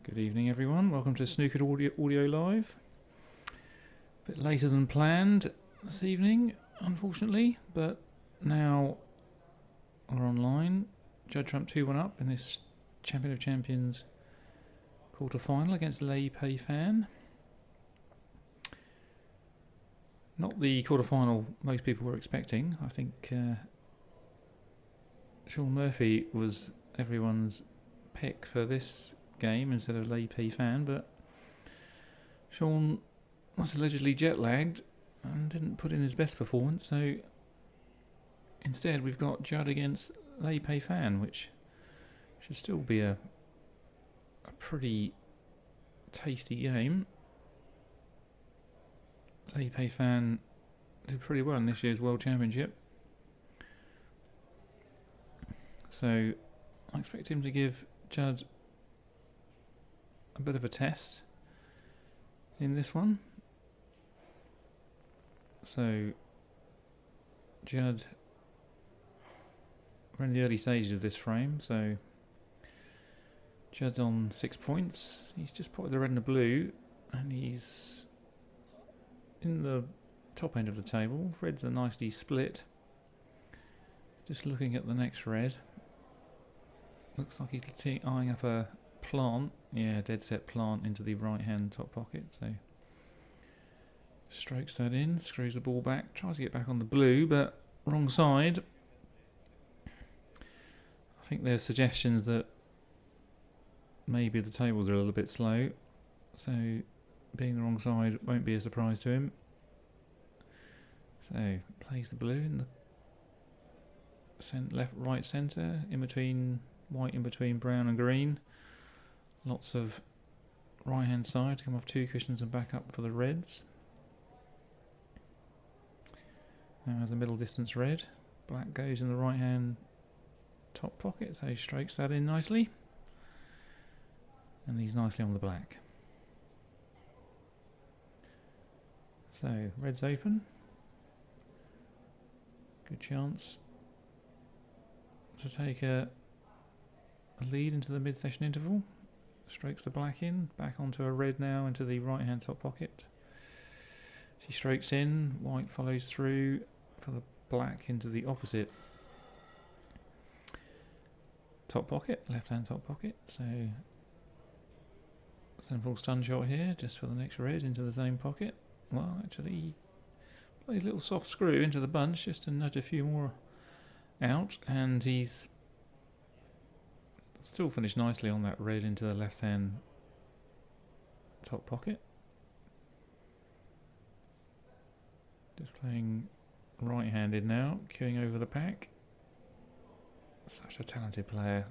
Good evening, everyone. Welcome to Snooker Audio Live. A bit later than planned this evening, unfortunately, but now we're online. Judd Trump 2-1 up in this Champion of Champions quarter-final against Peifan. Not the quarter-final most people were expecting. I think Sean Murphy was everyone's pick for this game instead of Peifan, but Sean was allegedly jet-lagged and didn't put in his best performance, so instead we've got Judd against Peifan, which should still be a pretty tasty game. Peifan did pretty well in this year's World Championship, so I expect him to give Judd a bit of a test in this one. So Judd, we're in the early stages of this frame, so Judd's on 6 points. He's just potted the red and the blue, and he's in the top end of the table. Reds are nicely split. Just looking at the next red, looks like he's eyeing up a plant. Yeah, dead set plant into the right hand top pocket, so strokes that in, screws the ball back, tries to get back on the blue, but wrong side. I think there's suggestions that maybe the tables are a little bit slow, so being the wrong side won't be a surprise to him. So plays the blue in the left, right, centre, in between white, in between brown and green. Lots of right hand side to come off two cushions and back up for the reds. Now has a middle distance red. Black goes in the right hand top pocket, so he strokes that in nicely. And he's nicely on the black. So red's open. Good chance to take a lead into the mid-session interval. Strokes the black in, back onto a red now into the right hand top pocket. She strokes in, white follows through for the black into the opposite top pocket, left hand top pocket. So simple stun shot here just for the next red into the same pocket. Well, actually plays a little soft screw into the bunch just to nudge a few more out, and he's still finished nicely on that red into the left hand top pocket. Just playing right handed now, queuing over the pack. Such a talented player.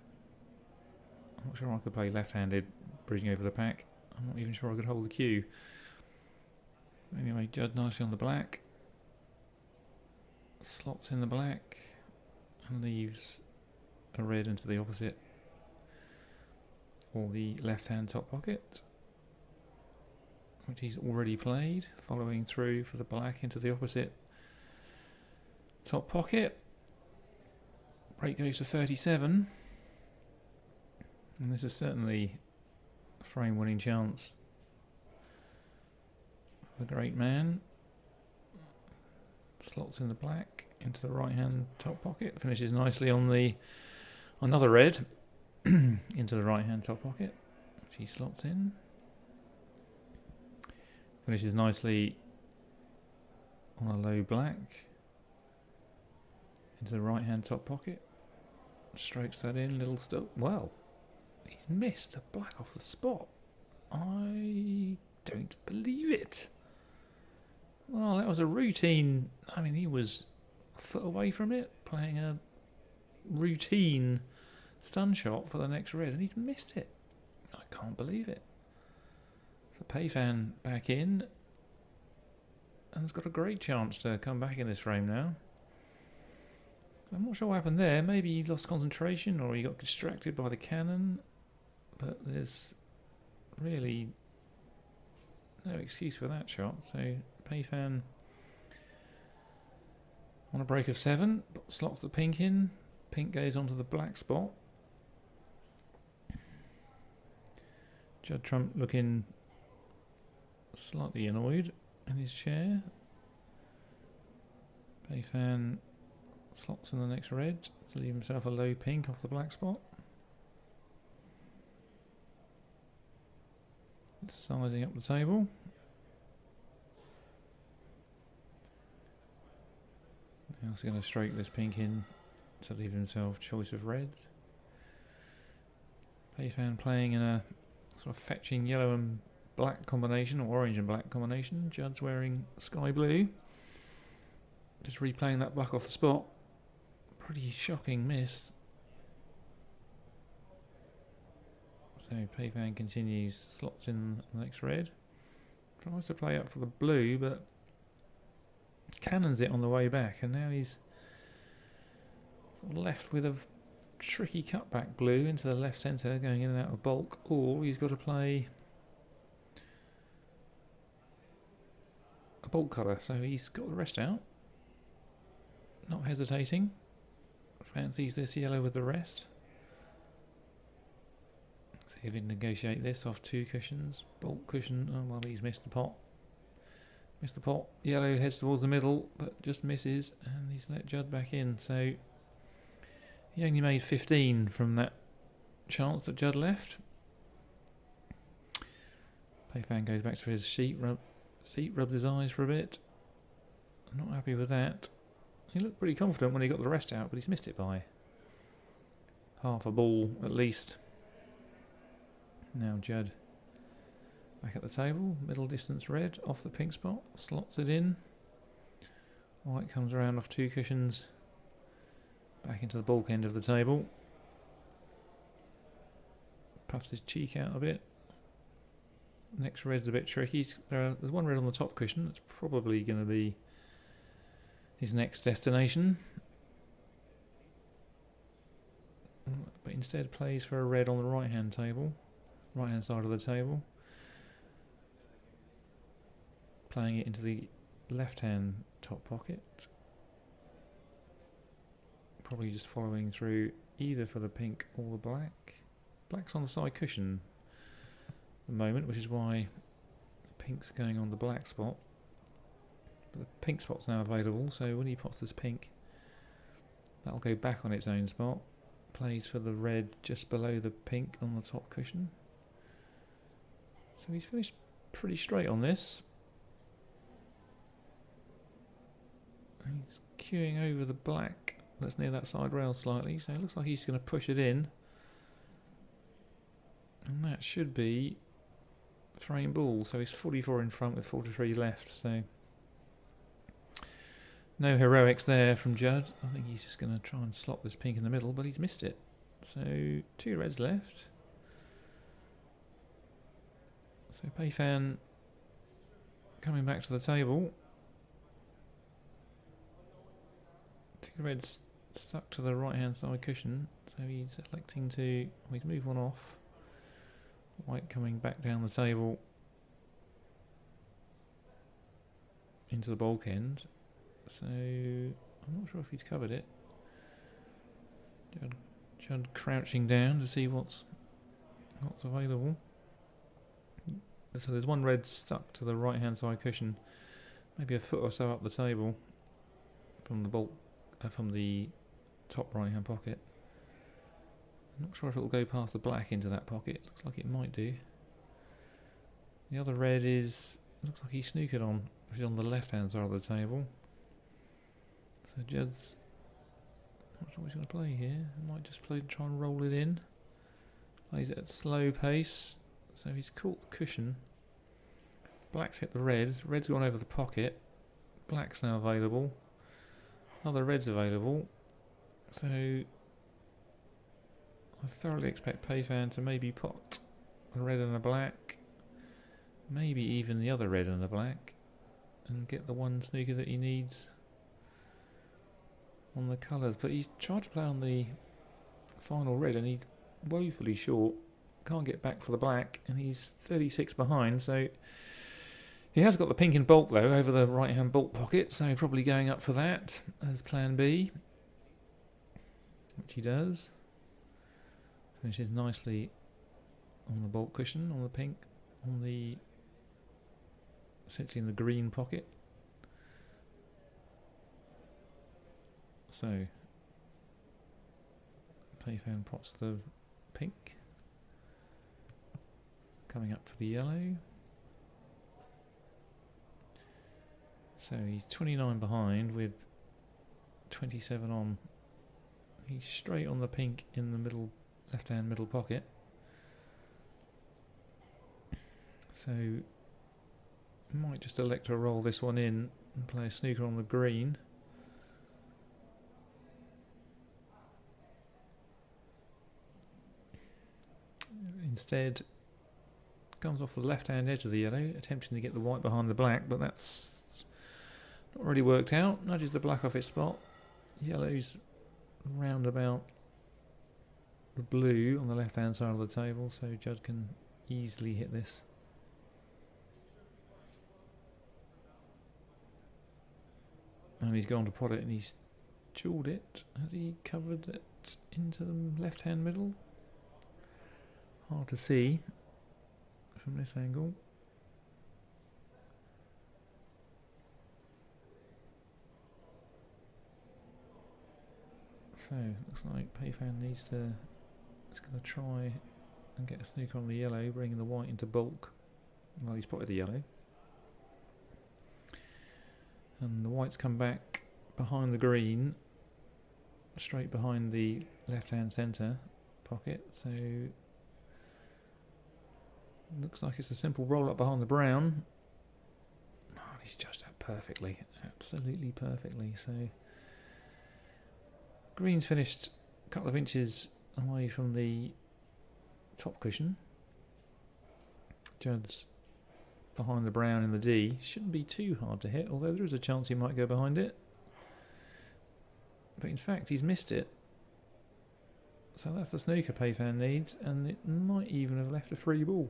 I'm not sure I could play left handed bridging over the pack. I'm not even sure I could hold the cue. Anyway, Judd nicely on the black. Slots in the black and leaves a red into the opposite or the left hand top pocket, which he's already played, following through for the black into the opposite top pocket. Break goes to 37, and this is certainly a frame winning chance for the great man. Slots in the black into the right hand top pocket, finishes nicely on the another red into the right hand top pocket, which he slots in. Finishes nicely on a low black into the right hand top pocket. Strokes that in, little still. Well, he's missed a black off the spot. I don't believe it. Well, that was a routine. I mean, he was a foot away from it, playing a routine stun shot for the next red, and he's missed it. I can't believe it. So Peifan back in, and has got a great chance to come back in this frame now. I'm not sure what happened there. Maybe he lost concentration or he got distracted by the cannon, but there's really no excuse for that shot. So Peifan on a break of 7, slots the pink in. Pink goes onto the black spot. Judd Trump looking slightly annoyed in his chair. Peifan slots in the next red to leave himself a low pink off the black spot. Sizing up the table. Now he's going to stroke this pink in to leave himself choice of reds. Peifan playing in a sort of fetching yellow and black combination, or orange and black combination. Judd's wearing sky blue. Just replaying that black off the spot. Pretty shocking miss. So Peifan continues, slots in the next red. Tries to play up for the blue, but cannons it on the way back, and now he's left with a tricky cutback blue into the left centre, going in and out of bulk, or he's got to play a bulk colour. So he's got the rest out, not hesitating, fancies this yellow with the rest. See if he can negotiate this off 2 cushions. Bulk cushion, oh well, he's missed the pot. Missed the pot. Yellow heads towards the middle, but just misses, and he's let Judd back in. So he only made 15 from that chance that Judd left. Peifan goes back to his seat, rubbed his eyes for a bit. Not happy with that. He looked pretty confident when he got the rest out, but he's missed it by half a ball at least. Now Judd back at the table, middle distance red off the pink spot, slots it in. White comes around off 2 cushions, back into the bulk end of the table. Puffs his cheek out a bit. Next red's a bit tricky. There's 1 red on the top cushion. That's probably going to be his next destination. But instead plays for a red on the right hand side of the table. Playing it into the left hand top pocket. Probably just following through either for the pink or the black. Black's on the side cushion at the moment, which is why pink's going on the black spot. But the pink spot's now available, so when he pots this pink, that'll go back on its own spot. Plays for the red just below the pink on the top cushion. So he's finished pretty straight on this. He's queuing over the black that's near that side rail slightly, so it looks like he's going to push it in. And that should be frame ball, so he's 44 in front with 43 left, so no heroics there from Judd. I think he's just going to try and slot this pink in the middle, but he's missed it. So 2 reds left. So Peifan coming back to the table. 2 reds stuck to the right hand side cushion, so he's electing to, well, he's moved 1 off. White coming back down the table into the bulk end. So I'm not sure if he's covered it. Judd crouching down to see what's available. So there's 1 red stuck to the right hand side cushion, maybe a foot or so up the table from the bulk, from the top right hand pocket. I'm not sure if it'll go past the black into that pocket. Looks like it might do. The other red looks like he's snookered on, which is on the left hand side of the table. So Judd's not sure what he's going to play here. Might just try and roll it in. Plays it at slow pace. So he's caught the cushion. Black's hit the red. Red's gone over the pocket. Black's now available. Other red's available. So I thoroughly expect Peifan to maybe pot a red and a black. Maybe even the other red and the black. And get the 1 snooker that he needs on the colours. But he's tried to play on the final red and he's woefully short. Can't get back for the black, and he's 36 behind, so he has got the pink in bulk though over the right hand bulk pocket, so probably going up for that as plan B, which he does. Finishes nicely on the bolt cushion, on the pink, on the essentially in the green pocket. So Peifan pots the pink, coming up for the yellow. So he's 29 behind with 27 on. He's straight on the pink in the middle, left-hand middle pocket. So might just elect to roll this one in and play a snooker on the green. Instead, comes off the left-hand edge of the yellow, attempting to get the white behind the black, but that's not really worked out. Nudges the black off its spot. Yellow's round about the blue on the left-hand side of the table, so Judd can easily hit this. And he's gone to pot it and he's jewelled it. Has he covered it into the left-hand middle? Hard to see from this angle. So looks like Peifan needs to. He's going to try and get a snooker on the yellow, bringing the white into bulk. Well, he's potted the yellow, and the white's come back behind the green, straight behind the left-hand centre pocket. So looks like it's a simple roll up behind the brown. Oh, he's judged that perfectly, absolutely perfectly. So green's finished a couple of inches away from the top cushion. Judd's behind the brown in the D. Shouldn't be too hard to hit, although there is a chance he might go behind it. But in fact, he's missed it. So that's the snooker Peifan needs, and it might even have left a free ball.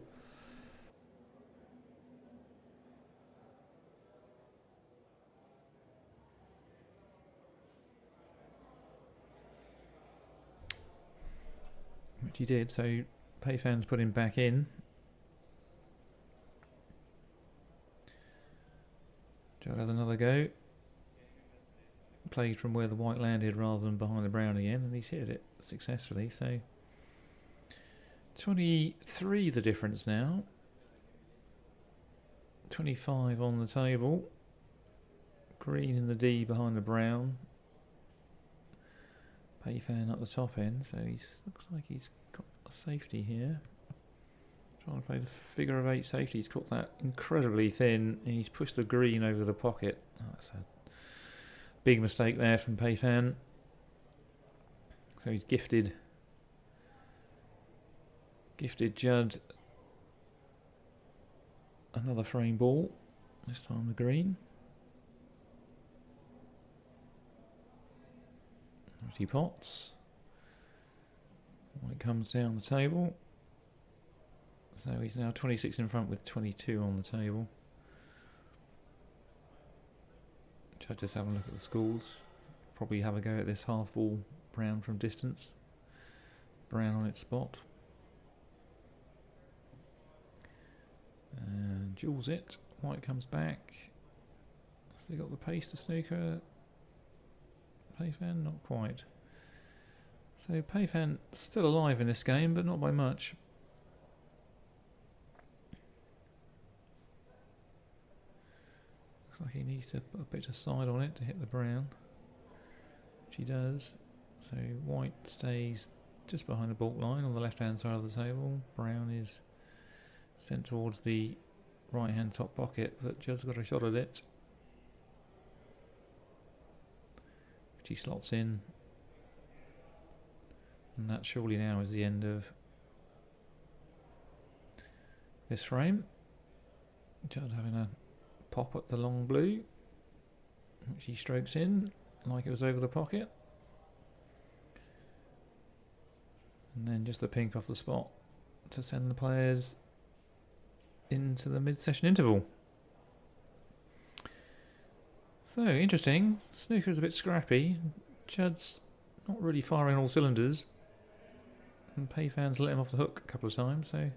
Which he did, so Peifan's put him back in. Judd has another go. Played from where the white landed rather than behind the brown again, and he's hit it successfully. So 23 the difference now. 25 on the table. Green in the D behind the brown. Peifan at the top end, so he looks like he's got a safety here. Trying to play the figure of 8 safety. He's caught that incredibly thin, and he's pushed the green over the pocket. Oh, that's a big mistake there from Peifan. So he's gifted Judd another frame ball, this time the green. He pots. White comes down the table. So he's now 26 in front with 22 on the table. Judd just have a look at the scores. Probably have a go at this half ball brown from distance. Brown on its spot. And jewels it. White comes back. Has he got the pace to snooker? Peifan, not quite. So Peifan still alive in this game, but not by much. Looks like he needs to put a bit of side on it to hit the brown, which he does. So white stays just behind the baulk line on the left-hand side of the table. Brown is sent towards the right-hand top pocket, but Judd's got a shot at it. He slots in, and that surely now is the end of this frame. Judd having a pop at the long blue, which he strokes in like it was over the pocket, and then just the pink off the spot to send the players into the mid-session interval. So, interesting. Snooker's a bit scrappy. Judd's not really firing all cylinders. And Peifan's let him off the hook a couple of times, so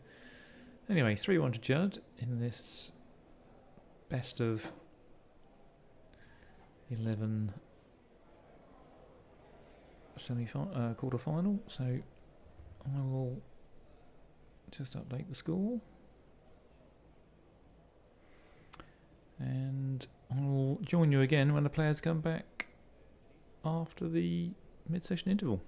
Anyway, 3-1 to Judd in this best of 11 quarter final. So I will just update the score, and I will join you again when the players come back after the mid-session interval.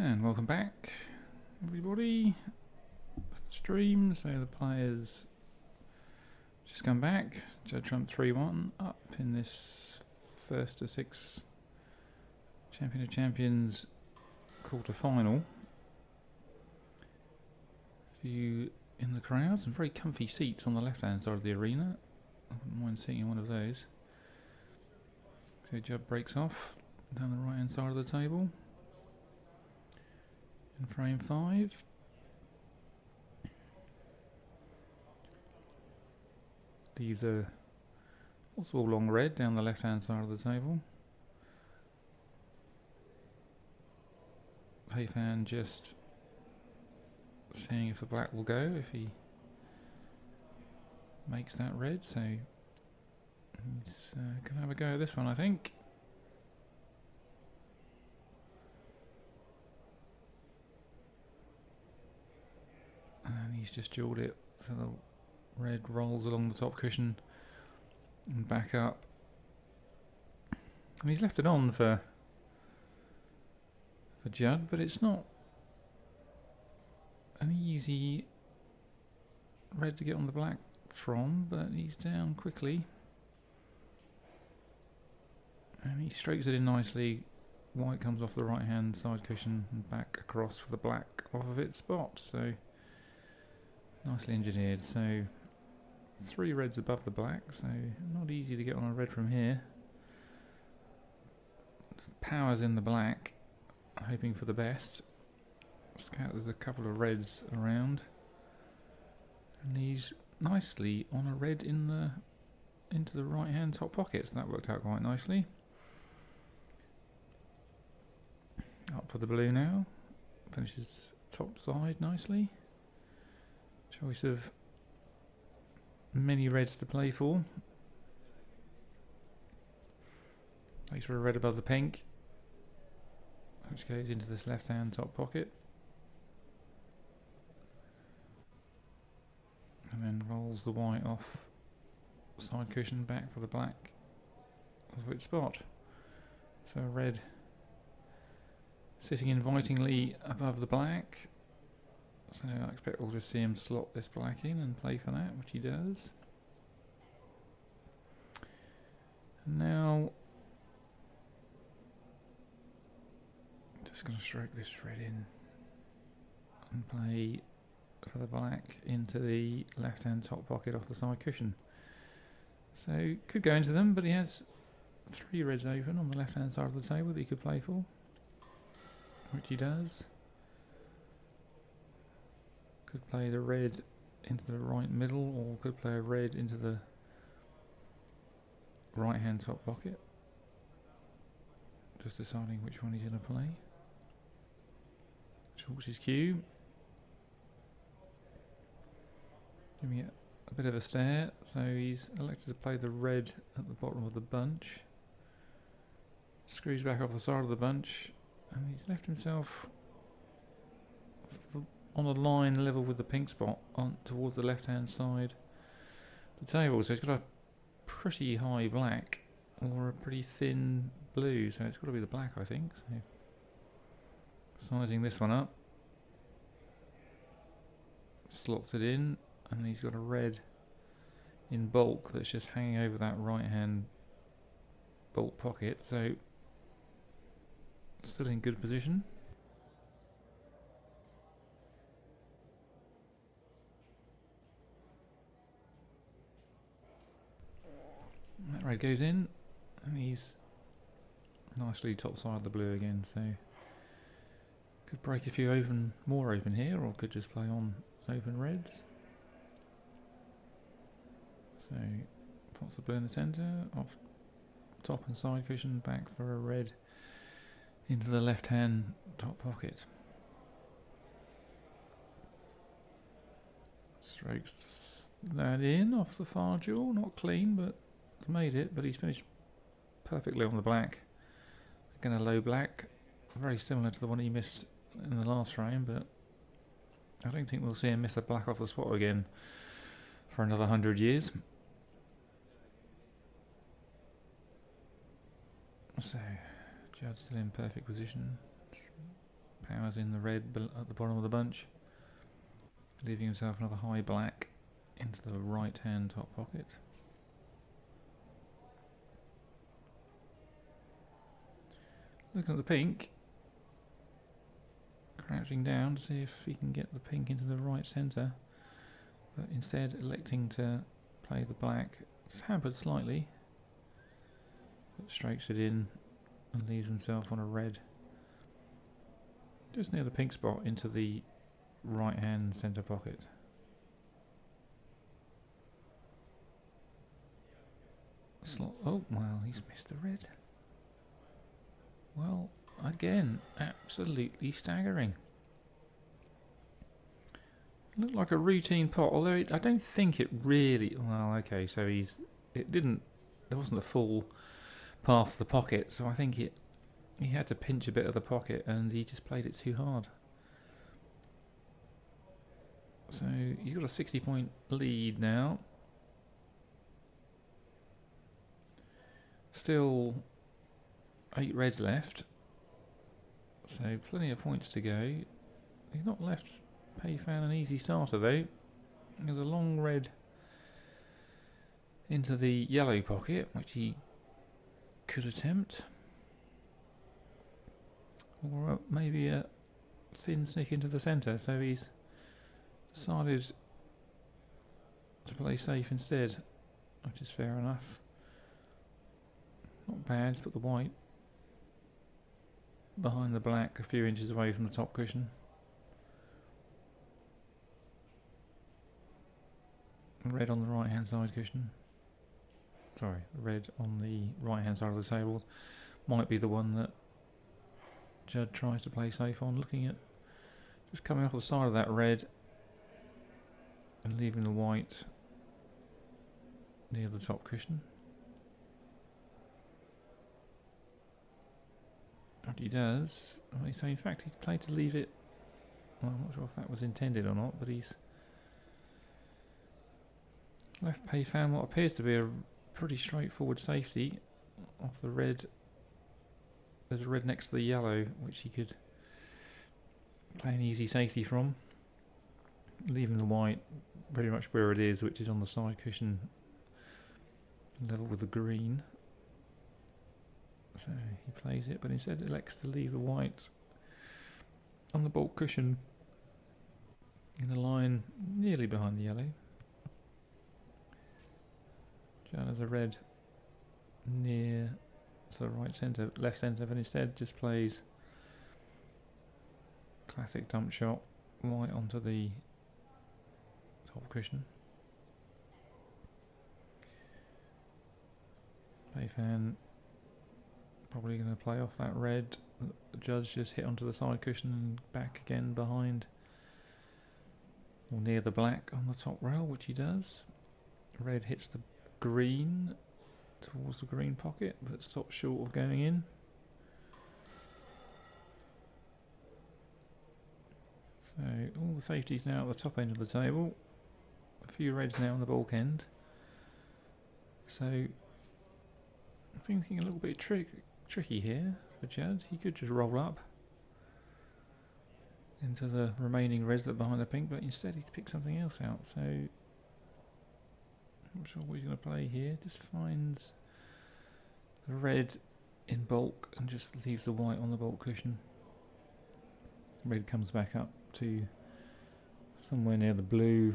And welcome back, everybody. Stream. So the players just come back. Judd Trump 3-1 up in this first to 6 Champion of Champions quarter final. Few in the crowd, some very comfy seats on the left hand side of the arena. I wouldn't mind sitting in one of those. So Judd breaks off down the right hand side of the table. In frame 5. Leaves a also all long red down the left hand side of the table. Peifan just seeing if the black will go, if he makes that red, so he's going to have a go at this one, I think. And he's just jawed it, so the red rolls along the top cushion and back up. And he's left it on for Judd, but it's not an easy red to get on the black from, but he's down quickly. And he strokes it in nicely. White comes off the right hand side cushion and back across for the black off of its spot. So nicely engineered. So 3 reds above the black, so not easy to get on a red from here. Power's in the black, hoping for the best. Scout, there's a couple of reds around, and he's nicely on a red into the right hand top pocket, so that worked out quite nicely. Up for the blue now, finishes top side nicely. Choice of many reds to play for. Plays for a red above the pink, which goes into this left hand top pocket. And then rolls the white off side cushion back for the black of its spot. So red sitting invitingly above the black. So I expect we'll just see him slot this black in and play for that, which he does. And now just going to stroke this red in and play for the black into the left hand top pocket off the side cushion. So could go into them, but he has 3 reds open on the left hand side of the table that he could play for, which he does. Could play the red into the right middle, or could play a red into the right hand top pocket. Just deciding which one he's going to play. Chalks his cue. Giving it a bit of a stare, so he's elected to play the red at the bottom of the bunch. Screws back off the side of the bunch, and he's left himself sort of on a line level with the pink spot on towards the left hand side of the table. So he's got a pretty high black or a pretty thin blue, so it's got to be the black, I think. So sizing this one up, slots it in, and he's got a red in bulk that's just hanging over that right hand bulk pocket, so still in good position. That red goes in, and he's nicely top side of the blue again, so could break a few more open here, or could just play on open reds. So pops the blue in the centre, off top and side cushion, back for a red into the left hand top pocket. Strokes that in off the far jewel, not clean, but made it, but he's finished perfectly on the black. Again, a low black, very similar to the one he missed in the last frame, but I don't think we'll see him miss the black off the spot again for another 100 years. So Judd still in perfect position. powers in the red at the bottom of the bunch, leaving himself another high black into the right hand top pocket. Looking at the pink, crouching down to see if he can get the pink into the right centre, but instead electing to play the black. It's hampered slightly, but strikes it in and leaves himself on a red just near the pink spot into the right hand centre pocket. Oh, well, he's missed the red. Well, again, absolutely staggering. Looked like a routine pot, although I don't think it really... Well, okay, so there wasn't a full path to the pocket, so I think he had to pinch a bit of the pocket and he just played it too hard. So he's got a 60-point lead now. Still 8 reds left, so plenty of points to go. He's not left Peifan an easy starter though. There's a long red into the yellow pocket, which he could attempt, or maybe a thin snick into the centre. So he's decided to play safe instead, which is fair enough. Not bad to put the white behind the black, a few inches away from the top cushion. Red on the right hand side cushion. Sorry, red on the right hand side of the table might be the one that Judd tries to play safe on. Looking at just coming off the side of that red and leaving the white near the top cushion. What he does, so in fact he's played to leave it, well, I'm not sure if that was intended or not, but he's left Peifan what appears to be a pretty straightforward safety off the red. There's a red next to the yellow which he could play an easy safety from, leaving the white pretty much where it is, which is on the side cushion level with the green. So he plays it, but instead elects to leave the white on the baulk cushion in a line nearly behind the yellow. Judd has a red near to the right centre, left centre, but instead just plays classic dump shot right onto the top cushion. Peifan probably going to play off that red. The Judd's just hit onto the side cushion and back again behind or near the black on the top rail, which he does. Red hits the green towards the green pocket, but stops short of going in. So all the safeties now at the top end of the table. A few reds now on the baulk end. So I'm thinking a little bit tricky here for Judd. He could just roll up into the remaining reds that are behind the pink, but instead he's picked something else out. So I'm not sure what he's going to play here. Just finds the red in baulk and just leaves the white on the baulk cushion. Red comes back up to somewhere near the blue,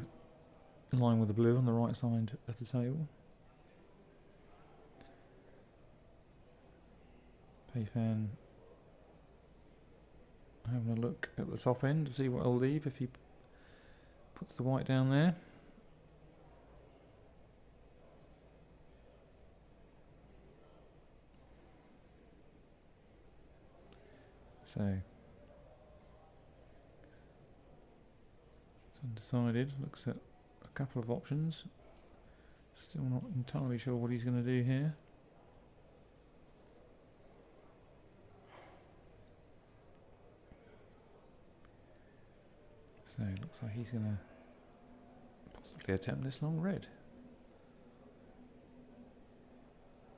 in line with the blue on the right side of the table. Peifan having a look at the top end to see what he'll leave if he puts the white down there. So it's undecided, looks at a couple of options. Still not entirely sure what he's going to do here. So it looks like he's going to possibly attempt this long red.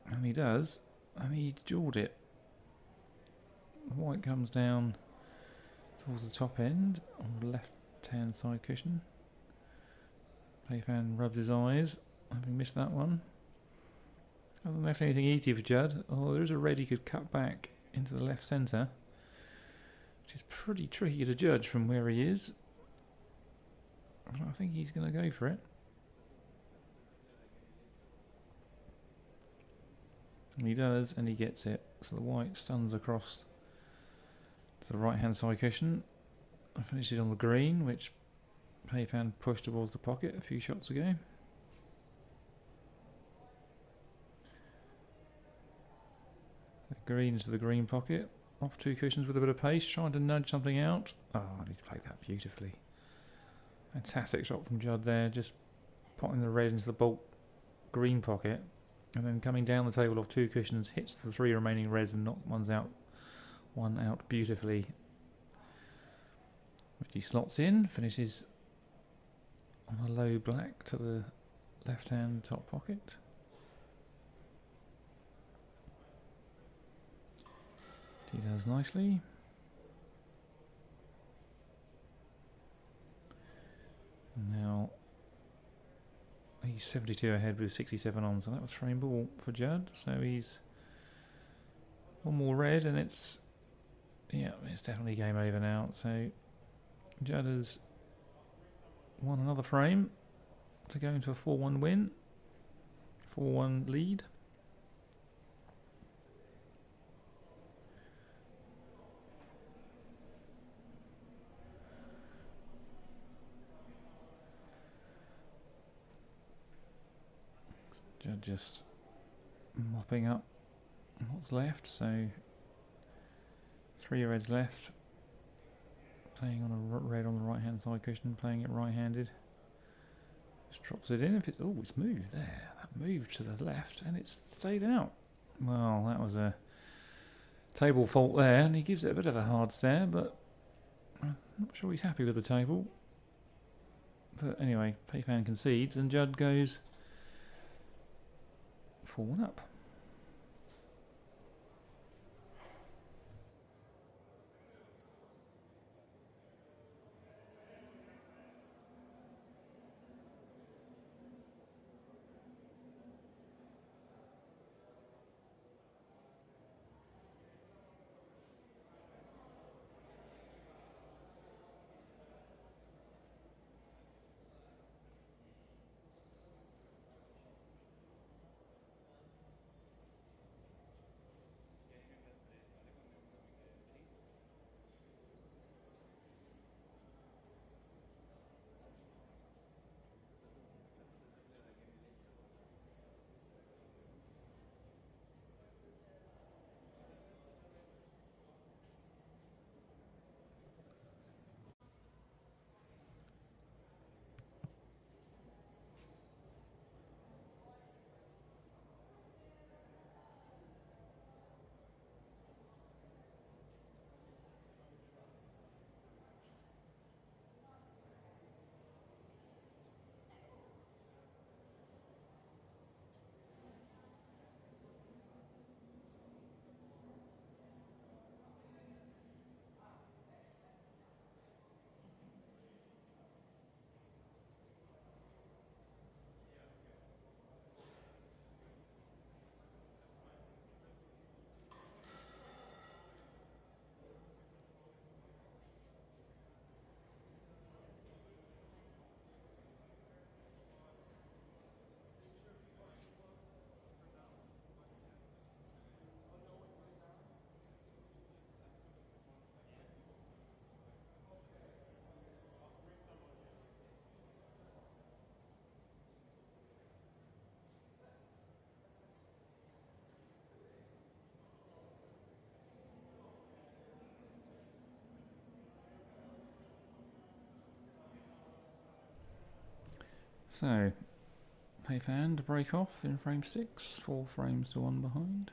And he does, and he jawed it. White comes down towards the top end on the left-hand side cushion. Peifan rubs his eyes, having missed that one. Hasn't left anything easy for Judd. Oh, there is a red he could cut back into the left centre, which is pretty tricky to judge from where he is. But I think he's going to go for it. And he does, and he gets it. So the white stuns across to the right-hand side cushion and finishes on the green, which Peifan pushed towards the pocket a few shots ago. So green into the green pocket, off 2 cushions with a bit of pace, trying to nudge something out. Oh, he's played that beautifully. Fantastic shot from Judd there, just potting the red into the bulk green pocket, and then coming down the table off 2 cushions, hits the 3 remaining reds and knocks one out beautifully, which he slots in, finishes on a low black to the left hand top pocket. He does nicely. And now he's 72 ahead with 67 on, so that was frame ball for Judd. So he's one more red, and it's definitely game over now. So Judd has won another frame to go into a 4-1 win, 4-1 lead. Judd just mopping up what's left, so 3 reds left. Playing on a red on the right hand side cushion, playing it right handed. Just drops it in. If it's it's moved there. That moved to the left and it's stayed out. Well, that was a table fault there, and he gives it a bit of a hard stare, but I'm not sure he's happy with the table. But anyway, Peifan concedes and Judd goes 4-1 up. So, Peifan to break off in frame 6, 4 frames to 1 behind.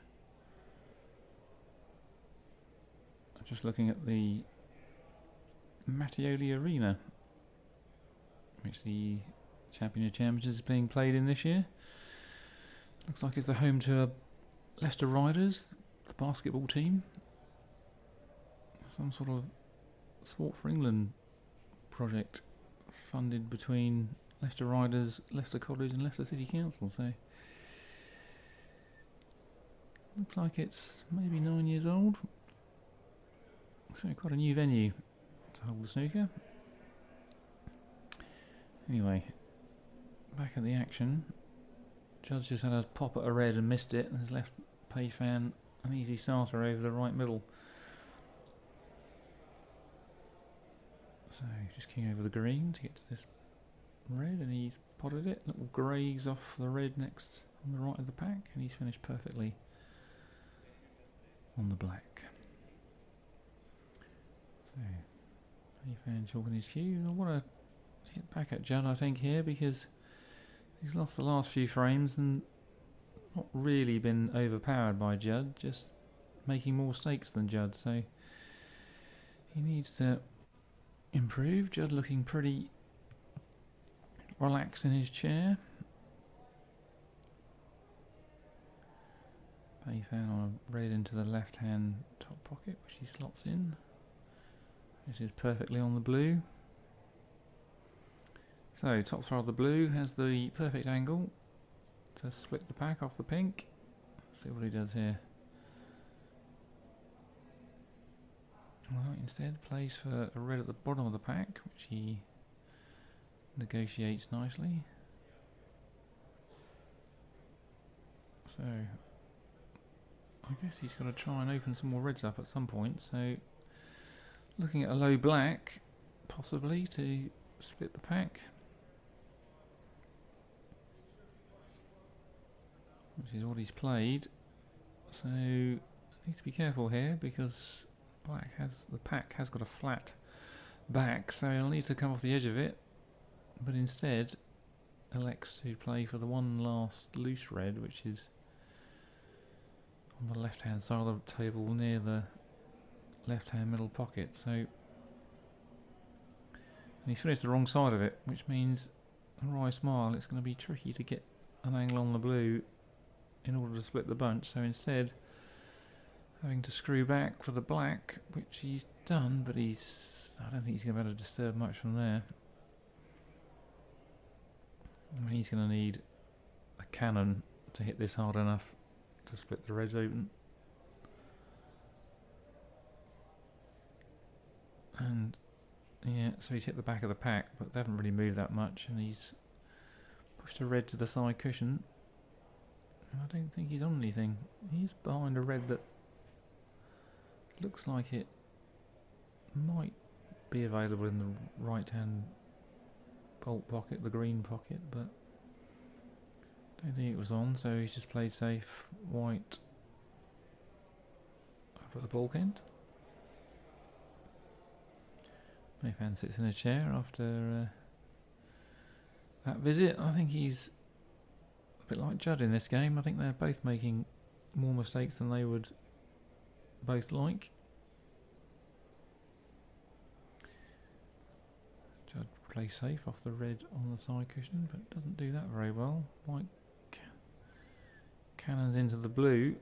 Just looking at the Mattioli Arena, which the Champion of Champions is being played in this year. Looks like it's the home to Leicester Riders, the basketball team. Some sort of Sport for England project funded between Leicester Riders, Leicester College and Leicester City Council, so looks like it's maybe 9 years old. So quite a new venue to hold the snooker. Anyway, back at the action. Judd's just had a pop at a red and missed it, and has left Peifan an easy starter over the right middle. So just king over the green to get to this red, and he's potted it. Little graze off the red next on the right of the pack, and he's finished perfectly on the black. So Peifan chalking his cue. I want to hit back at Judd, I think, here, because he's lost the last few frames and not really been overpowered by Judd, just making more stakes than Judd, so he needs to improve. Judd looking pretty relaxed in his chair. Peifan on a red into the left hand top pocket, which he slots in. This is perfectly on the blue. So top throw of the blue has the perfect angle to split the pack off the pink. Let's see what he does here. Well, instead plays for a red at the bottom of the pack, which he negotiates nicely. So I guess he's got to try and open some more reds up at some point. So looking at a low black, possibly, to split the pack, which is what he's played. So I need to be careful here, because the pack has got a flat back, so he'll need to come off the edge of it, but instead elects to play for the one last loose red, which is on the left hand side of the table near the left hand middle pocket. So, and he's finished the wrong side of it, which means a wry smile, it's going to be tricky to get an angle on the blue in order to split the bunch. So instead, having to screw back for the black, which he's done, but I don't think he's going to be able to disturb much from there. I mean, he's going to need a cannon to hit this hard enough to split the reds open. And yeah, so he's hit the back of the pack, but they haven't really moved that much, and he's pushed a red to the side cushion. I don't think he's on anything. He's behind a red that looks like it might be available in the right hand bolt pocket, the green pocket, but I don't think it was on, so he's just played safe white up at the bulk end. Peifan sits in a chair after that visit. I think he's a bit like Judd in this game. I think they're both making more mistakes than they would both like. Judd plays safe off the red on the side cushion, but doesn't do that very well. White cannons into the blue,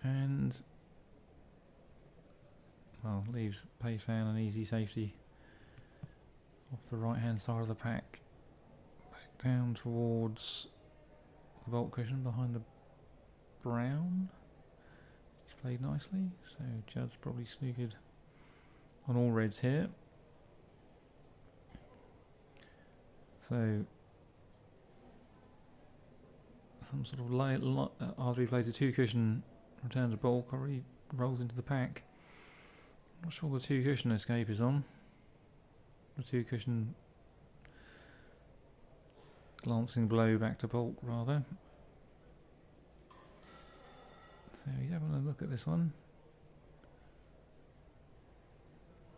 and well, leaves Peifan an easy safety off the right hand side of the pack, back down towards the bolt cushion behind the brown. He's played nicely, so Judd's probably snookered on all reds here. So some sort of after he plays a two cushion, returns a bulk, or he rolls into the pack. Not sure the two cushion escape is on. The two cushion glancing blow back to bulk rather. So he's having a look at this one.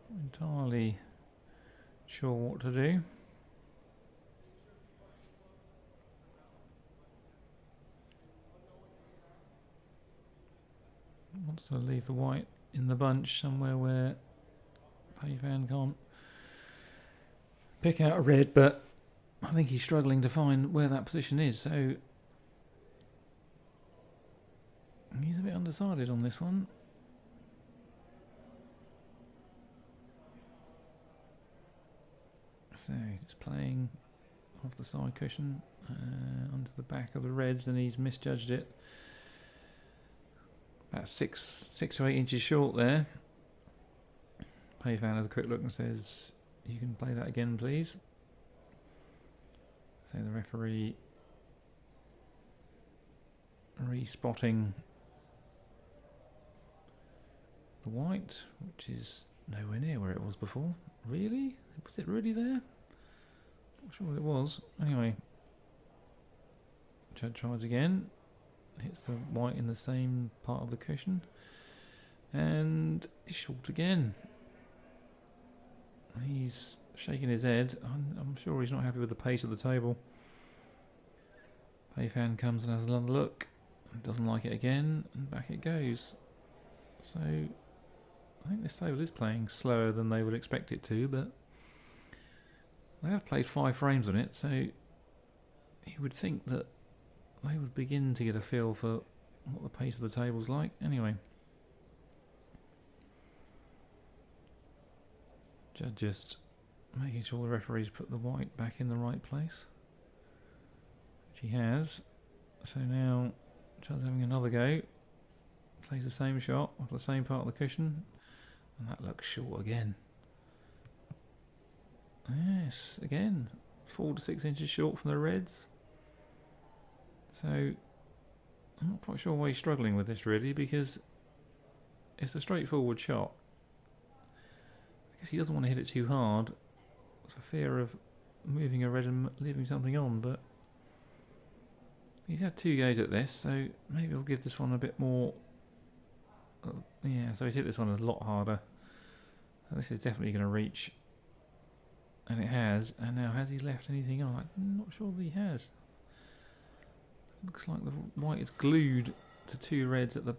Not entirely sure what to do. Wants to leave the white in the bunch somewhere where Peifan can't pick out a red, but I think he's struggling to find where that position is, so he's a bit undecided on this one. So just playing off the side cushion onto the back of the reds, and he's misjudged it. About 6 or 8 inches short there. Peifan has a quick look and says, "You can play that again, please." So the referee re-spotting the white, which is nowhere near where it was before. Really? Was it really there? Not sure it was. Anyway, Judd tries again. Hits the white in the same part of the cushion. And it's short again. He's shaking his head. I'm sure he's not happy with the pace of the table. Peifan comes and has another look. Doesn't like it again. And back it goes. So I think this table is playing slower than they would expect it to, but they have played 5 frames on it, so you would think that they would begin to get a feel for what the pace of the table's like. Anyway, Judd just making sure the referee's put the white back in the right place, which he has. So now Judd's having another go. Plays the same shot off the same part of the cushion, and that looks short again. Yes, again, 4 to 6 inches short from the reds. So I'm not quite sure why he's struggling with this really, because it's a straightforward shot. I guess he doesn't want to hit it too hard for fear of moving a red and leaving something on, but he's had 2 goes at this, so maybe I'll give this one a bit more. Yeah, so he's hit this one a lot harder. This is definitely going to reach, and it has. And now, has he left anything on? I'm not sure that he has. Looks like the white is glued to 2 reds at the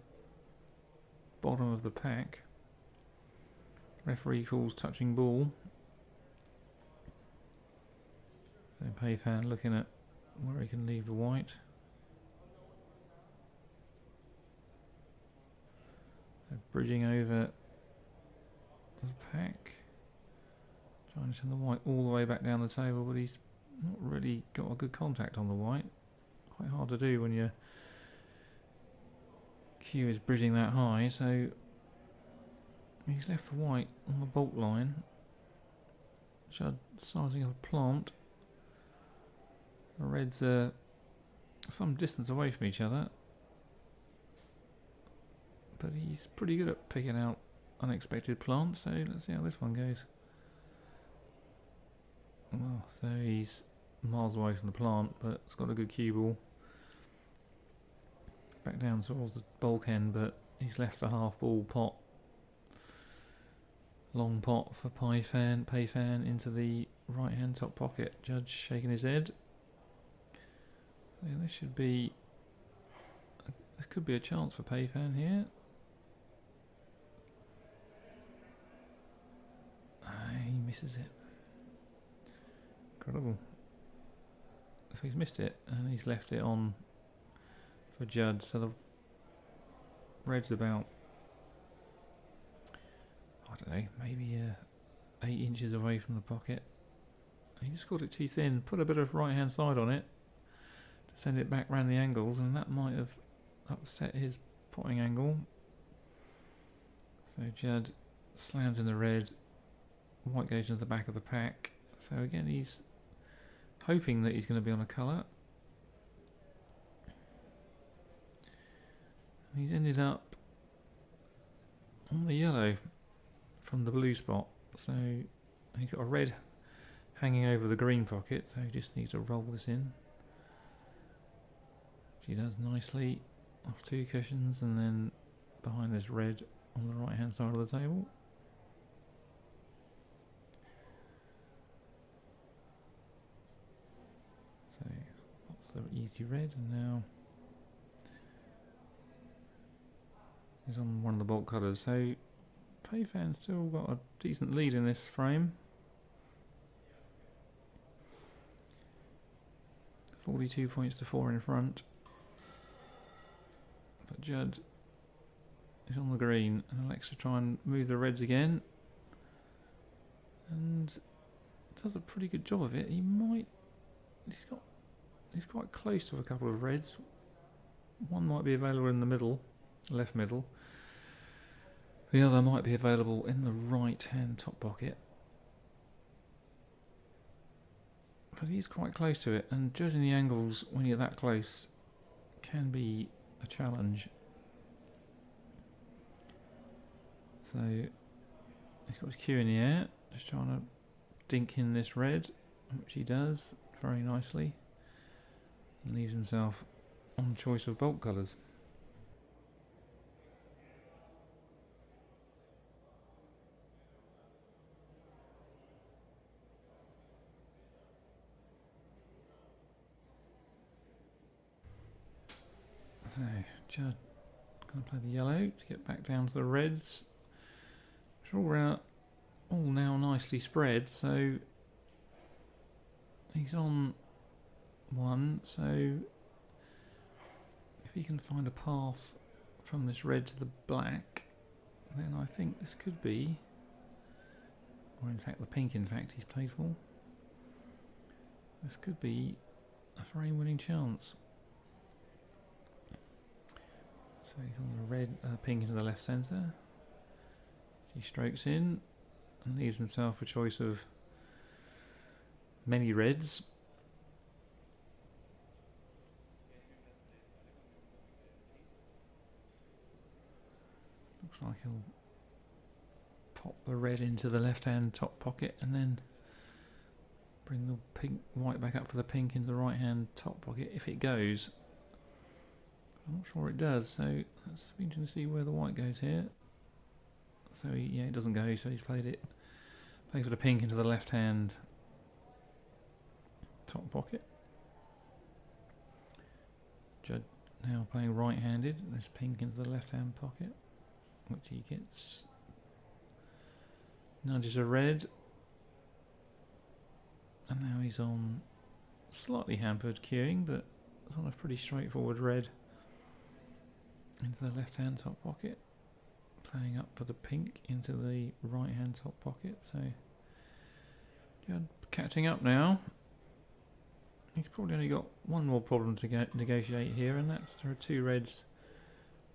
bottom of the pack. Referee calls touching ball. So Peifan looking at where he can leave the white. So bridging over the pack. Trying to send the white all the way back down the table, but he's not really got a good contact on the white. Quite hard to do when your cue is bridging that high, so he's left the white on the bolt line. Judd sizing up a plant. The reds are some distance away from each other, but he's pretty good at picking out unexpected plants, so let's see how this one goes. Well, so he's miles away from the plant, but it's got a good cue ball. Back down towards the bulk end, but he's left a half ball pot. Long pot for Peifan into the right hand top pocket. Judd shaking his head. Yeah, this should be. This could be a chance for Peifan here. He misses it. Incredible. So he's missed it and he's left it on for Judd. So the red's about, I don't know, maybe 8 inches away from the pocket. He just got it too thin. Put a bit of right hand side on it to send it back round the angles, and that might have upset his potting angle. So Judd slams in the red. White goes into the back of the pack. So again, he's hoping that he's going to be on a colour. And he's ended up on the yellow from the blue spot. So he's got a red hanging over the green pocket, so he just needs to roll this in. She does nicely off 2 cushions and then behind this red on the right hand side of the table. So that's the easy red, and now he's on one of the bulk colours. So Peifan's still got a decent lead in this frame. 42 points to 4 in front. But Judd is on the green and elects to try and move the reds again. And does a pretty good job of it. He's quite close to a couple of reds. One might be available in the middle, left middle. The other might be available in the right hand top pocket. But he's quite close to it, and judging the angles when you're that close can be a challenge. So he's got his cue in the air, just trying to dink in this red, which he does very nicely, and leaves himself on choice of bolt colours. So Judd going to play the yellow to get back down to the reds, which are all now nicely spread. So he's on one. So if he can find a path from this red to the black, then I think this could be, or in fact the pink he's played for. This could be a frame-winning chance. So he's on the red, pink into the left centre. He strokes in and leaves himself a choice of many reds. Looks like he'll pop the red into the left-hand top pocket and then bring the white back up for the pink into the right-hand top pocket if it goes. I'm not sure it does, so that's interesting to see where the white goes here. So yeah, it doesn't go, so he's played for the pink into the left-hand top pocket. Judd now playing right-handed, this pink into the left-hand pocket, which he gets. Nudges a red, and now he's on slightly hampered queuing, but it's on a pretty straightforward red into the left-hand top pocket, playing up for the pink into the right-hand top pocket. So Judd catching up now. He's probably only got one more problem to negotiate here, and that's there are two reds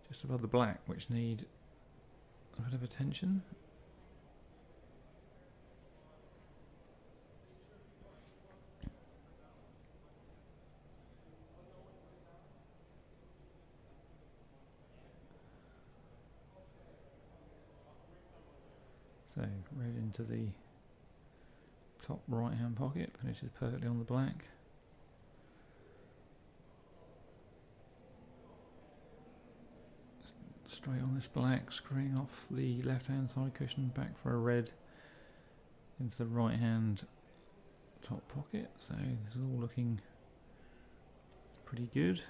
just above the black which need a bit of attention. So red into the top right hand pocket, finishes perfectly on the black. Straight on this black, screwing off the left hand side cushion, back for a red into the right hand top pocket. So this is all looking pretty good.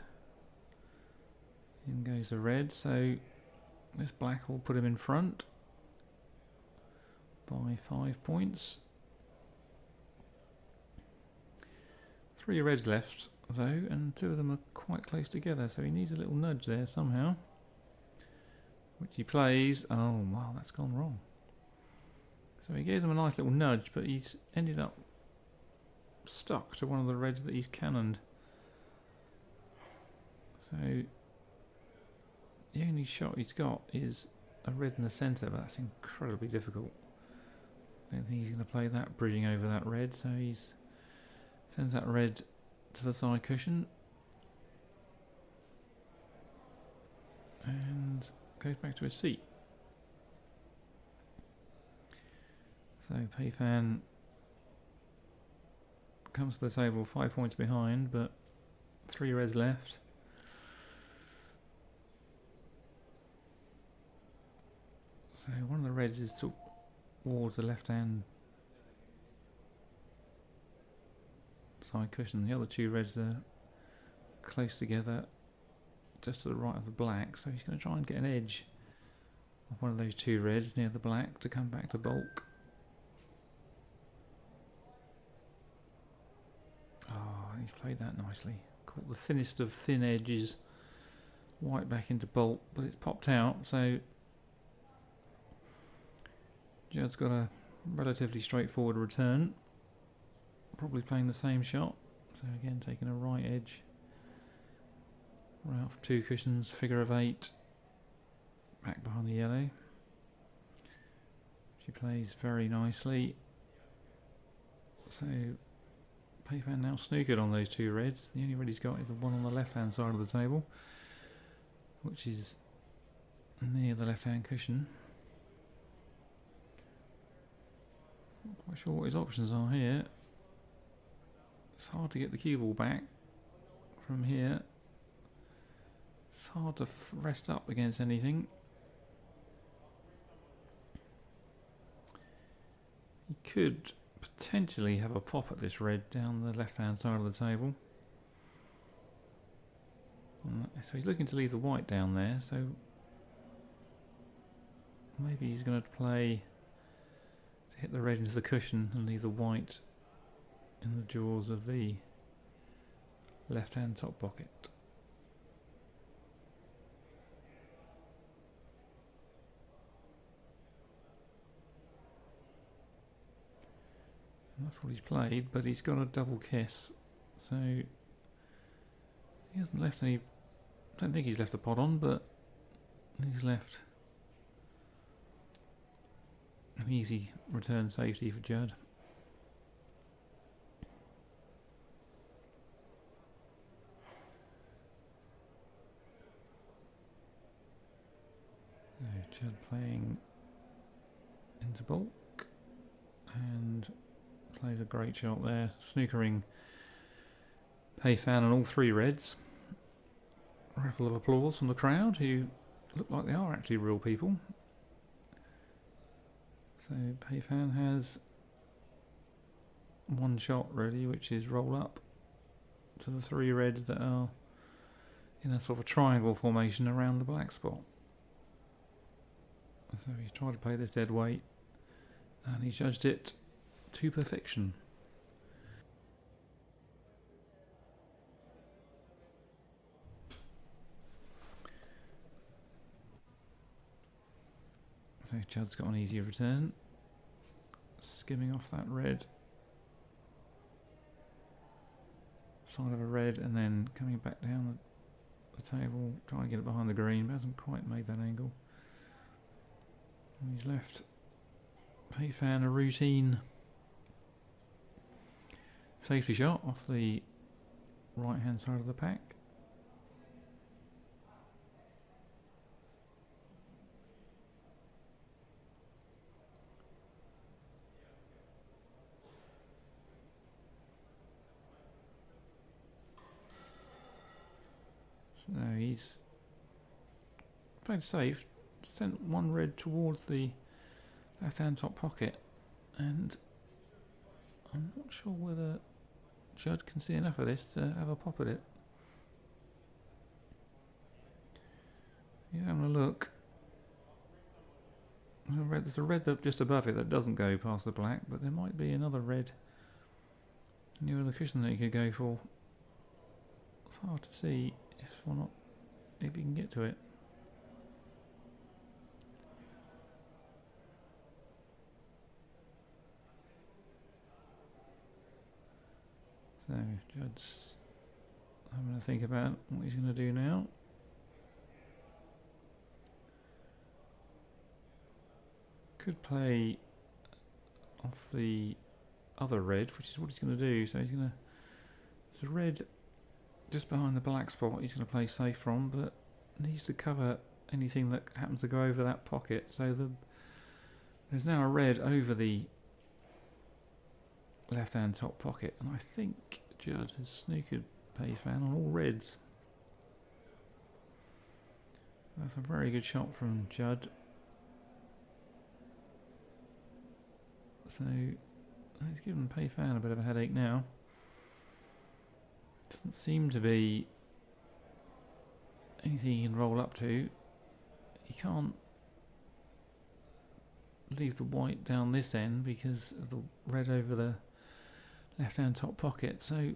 In goes the red, so this black will put him in front by 5 points. 3 reds left though, and 2 of them are quite close together, so he needs a little nudge there somehow, which he plays. Oh wow, that's gone wrong. So he gave them a nice little nudge, but he's ended up stuck to one of the reds that he's cannoned. So the only shot he's got is a red in the centre, but that's incredibly difficult. I don't think he's going to play that bridging over that red, so he's sends that red to the side cushion and goes back to his seat. So Peifan comes to the table 5 points behind, but 3 reds left. So one of the reds is towards the left hand side cushion. The other 2 reds are close together, just to the right of the black. So he's going to try and get an edge of one of those 2 reds near the black to come back to bulk. Oh, he's played that nicely. Caught the thinnest of thin edges, white back into bulk, but it's popped out. So Judd's got a relatively straightforward return. probably playing the same shot. So again, taking a right edge. Right off 2 cushions, figure of 8. Back behind the yellow. She plays very nicely. So Peifan now snookered on those 2 reds. The only red he's got is the one on the left hand side of the table, which is near the left hand cushion. Not quite sure what his options are here. It's hard to get the cue ball back from here. It's hard to rest up against anything. He could potentially have a pop at this red down the left hand side of the table. So he's looking to leave the white down there, so maybe he's going to play to hit the red into the cushion and leave the white in the jaws of the left hand top pocket. And that's what he's played, but he's got a double kiss, so he hasn't left any. I don't think he's left the pot on, but he's left an easy return safety for Judd. So Judd playing into bulk and plays a great shot there, snookering Peifan on all 3 reds. Ripple of applause from the crowd, who look like they are actually real people. So Peifan has 1 shot really, which is roll up to the 3 reds that are in a sort of a triangle formation around the black spot. So he's tried to play this dead weight, and he judged it to perfection. So Judd's got an easy return, skimming off that red, side of a red, and then coming back down the table, trying to get it behind the green, but hasn't quite made that angle. And he's left Peifan a routine safety shot off the right hand side of the pack. So he's played safe, sent 1 red towards the left hand top pocket, and I'm not sure whether Judd can see enough of this to have a pop at it. Yeah, having a look. There's a red just above it that doesn't go past the black, but there might be another red near the cushion that you could go for. It's hard to see if you can get to it. So Judd's having to think about what he's going to do now. Could play off the other red, which is what he's going to do. So he's going to. There's a red just behind the black spot he's going to play safe from, but needs to cover anything that happens to go over that pocket. So there's now a red over the left hand top pocket, and I think Judd has snookered Peifan on all reds. That's a very good shot from Judd. So he's given Peifan a bit of a headache now. Doesn't seem to be anything he can roll up to. He can't leave the white down this end because of the red over the left hand top pocket. So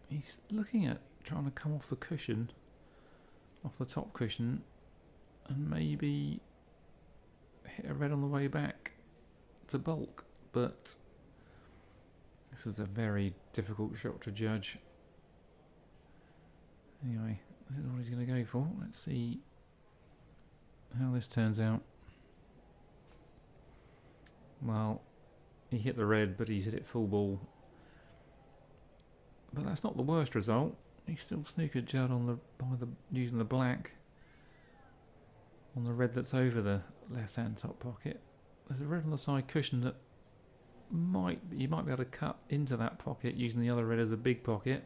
he's looking at trying to come off the cushion, off the top cushion, and maybe hit a red on the way back to bulk, but This is a very difficult shot to judge. Anyway, this is what he's going to go for. Let's see how this turns out. Well, he hit the red, but he's hit it full ball. But that's not the worst result. He still snookered Judd on using the black on the red that's over the left-hand top pocket. There's a red on the side cushion that you might be able to cut into that pocket using the other red as a big pocket.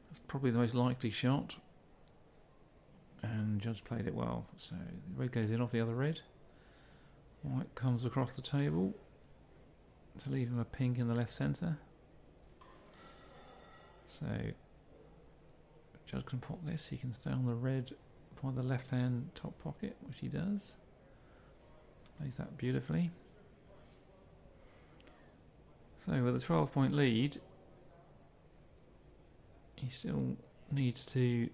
That's probably the most likely shot. And Judd's played it well. So the red goes in off the other red. White comes across the table to leave him a pink in the left centre. So Judd can pop this. He can stay on the red by the left-hand top pocket, which he does. Plays that beautifully. So with a 12-point lead, he still needs to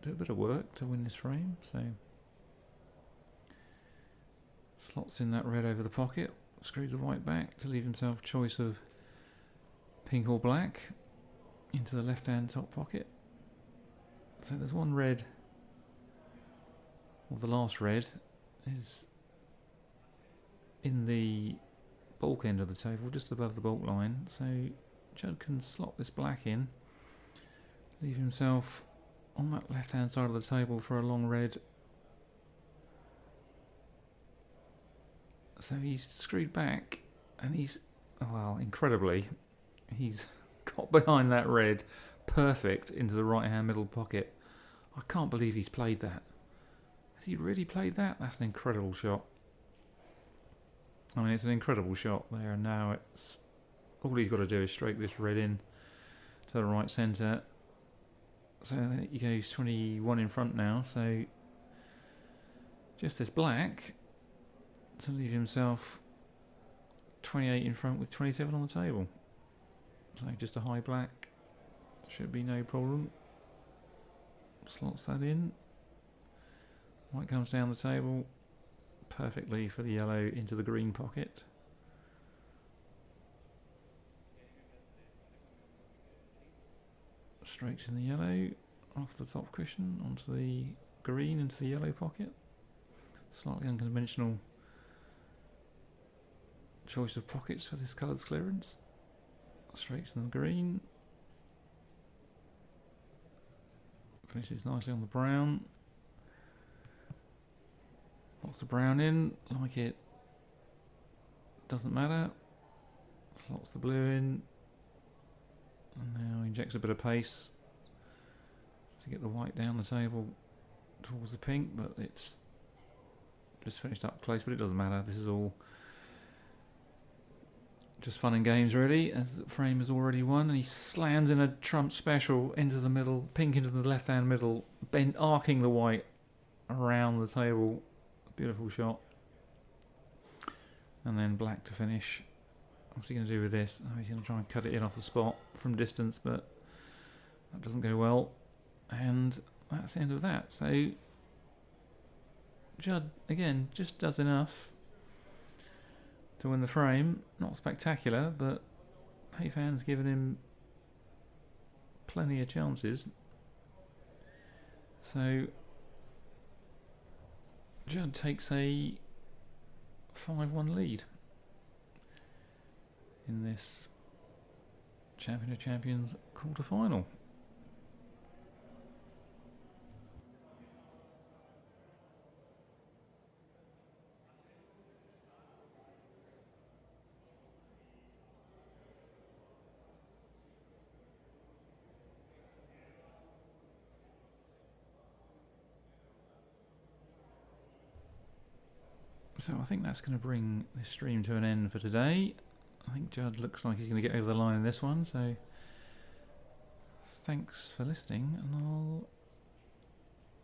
do a bit of work to win this frame. So slots in that red over the pocket, screws the white back to leave himself choice of pink or black into the left-hand top pocket. So there's one red, or the last red, is in the bulk end of the table, just above the bulk line. So Judd can slot this black in, leave himself on that left-hand side of the table for a long red. So he's screwed back, and incredibly, he's got behind that red perfect into the right-hand middle pocket. I can't believe he's played that. Has he really played that? That's an incredible shot. I mean, it's an incredible shot there, and now it's all he's got to do is stroke this red in to the right centre. So he goes 21 in front now, so just this black to leave himself 28 in front with 27 on the table. So just a high black should be no problem. Slots that in. White comes down the table perfectly for the yellow into the green pocket. Straight in the yellow off the top cushion onto the green into the yellow pocket. Slightly unconventional choice of pockets for this colours clearance. Straight to the green. Finishes nicely on the brown. Slots the brown in, like it doesn't matter. Slots the blue in. And now injects a bit of pace to get the white down the table towards the pink, but it's just finished up close, but it doesn't matter. This is all just fun and games, really, as the frame has already won. And he slams in a trump special into the middle, pink into the left-hand middle, arcing the white around the table. Beautiful shot. And then black to finish. What's he going to do with this? Oh, he's going to try and cut it in off the spot from distance, but that doesn't go well. And that's the end of that. So Judd, again, just does enough to win the frame. Not spectacular, but Peifan's given him plenty of chances. So Judd takes a 5-1 lead in this Champion of Champions quarter-final. So I think that's going to bring this stream to an end for today. I think Judd looks like he's going to get over the line in this one, so thanks for listening, and I'll